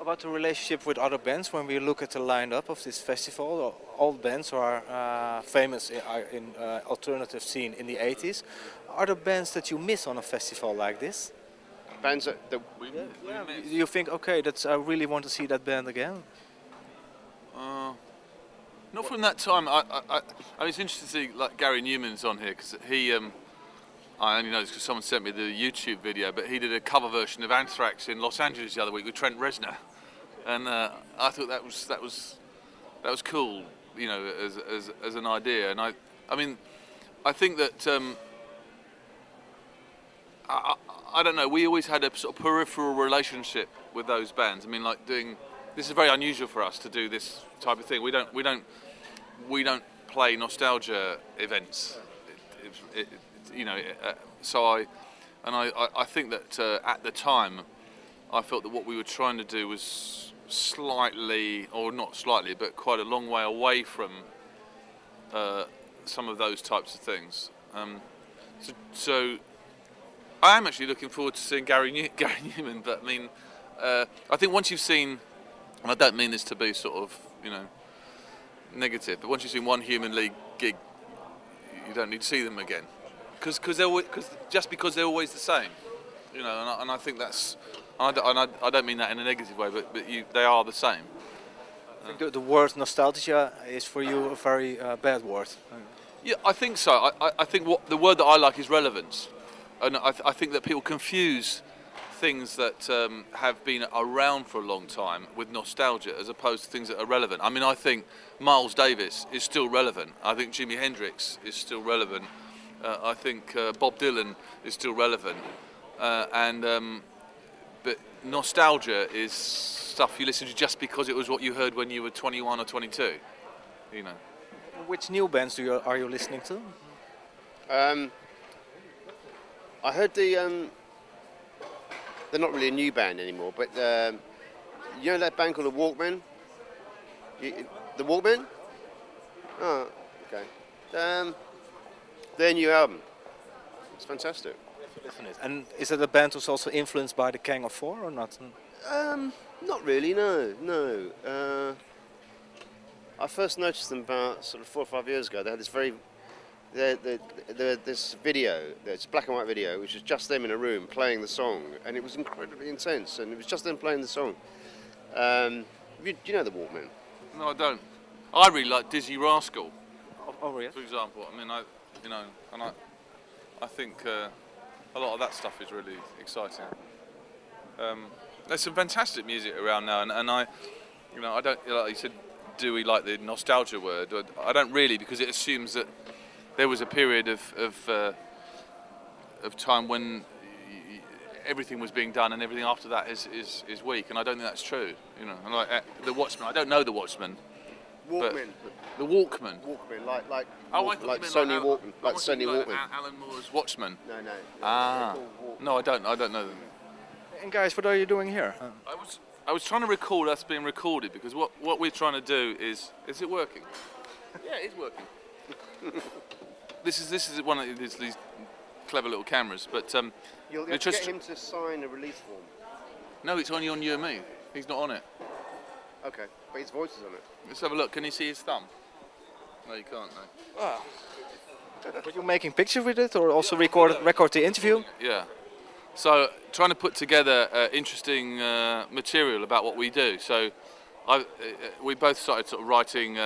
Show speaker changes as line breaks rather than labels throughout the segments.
About the relationship with other bands, when we look at the lineup of this festival, all bands are famous in alternative scene in the 80s. Are there bands that you miss on a festival like this?
Bands that
You think, okay, I really want to see that band again?
Not from that time. I mean, it's interesting to see like Gary Newman's on here because he. I only know this because someone sent me the YouTube video, but he did a cover version of Anthrax in Los Angeles the other week with Trent Reznor, and I thought that was cool, you know, as an idea. And I mean, I think that I don't know. We always had a sort of peripheral relationship with those bands. I mean, like this is very unusual for us to do this type of thing. We don't play nostalgia events. You know, so I think that at the time, I felt that what we were trying to do was slightly, or not slightly, but quite a long way away from some of those types of things. So I am actually looking forward to seeing Gary Newman. But I mean, I think once you've seen, and I don't mean this to be sort of, you know, negative, but once you've seen one Human League gig, you don't need to see them again. Because they're always the same, you know, and I think that's, and I don't mean that in a negative way, but they are the same.
I think the word nostalgia is for you a very bad word.
Yeah, I think so. I think the word that I like is relevance, and I think that people confuse things that have been around for a long time with nostalgia as opposed to things that are relevant. I mean, I think Miles Davis is still relevant. I think Jimi Hendrix is still relevant. I think Bob Dylan is still relevant, but nostalgia is stuff you listen to just because it was what you heard when you were 21 or 22, you know.
Which new bands are you listening to?
I heard they're not really a new band anymore, but you know that band called the Walkmen? The Walkmen? Oh, okay. Their new album. It's fantastic.
And is it a band who's also influenced by the Gang of Four or not?
Not really, no. I first noticed them about sort of 4 or 5 years ago. They had this video, this black and white video, which was just them in a room playing the song, and it was incredibly intense, and it was just them playing the song. Do you know the Walkmen?
No, I don't. I really like Dizzy Rascal.
Oh, yeah.
For example, I mean, I think a lot of that stuff is really exciting. There's some fantastic music around now, and I don't, like you said, do we like the nostalgia word? I don't really, because it assumes that there was a period of time when everything was being done, and everything after that is weak, and I don't think that's true. You know, and like the Watchmen, I don't know the Watchmen.
Walkman.
The Walkman.
Walkman, like
Sony
Walkman, like Sony Walkman.
Alan Moore's Watchmen.
No.
Ah. No, I don't know them.
And guys, what are you doing here?
I was trying to record us being recorded, because what we're trying to do is it working? Yeah, it is working. This is one of these clever little cameras, but
You'll get him to sign a release form.
No, it's only on you and me. He's not on it.
Okay, but his voice is on it.
Let's have a look. Can you see his thumb? No, you can't. No.
Ah. Were you making pictures with it, or also record the interview?
Yeah. So trying to put together interesting material about what we do. So we both started sort of writing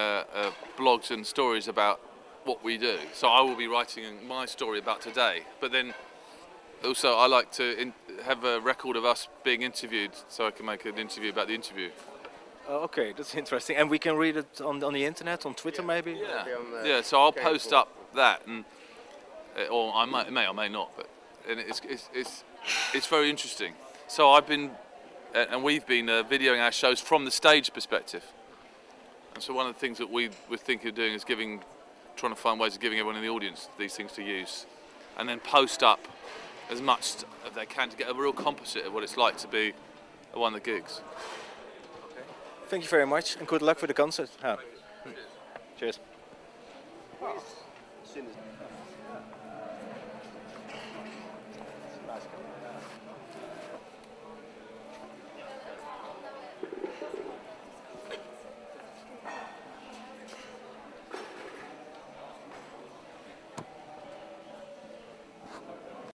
blogs and stories about what we do. So I will be writing my story about today, but then also I like to have a record of us being interviewed, so I can make an interview about the interview.
Okay, that's interesting. And we can read it on the internet, on Twitter maybe?
Yeah, so I'll post up that, and or I may or may not, but and it's very interesting. So I've been, and we've been videoing our shows from the stage perspective. And so one of the things that we were thinking of doing is trying to find ways of giving everyone in the audience these things to use, and then post up as much as they can to get a real composite of what it's like to be at one of the gigs.
Thank you very much, and good luck with the concert. Cheers.
Wow.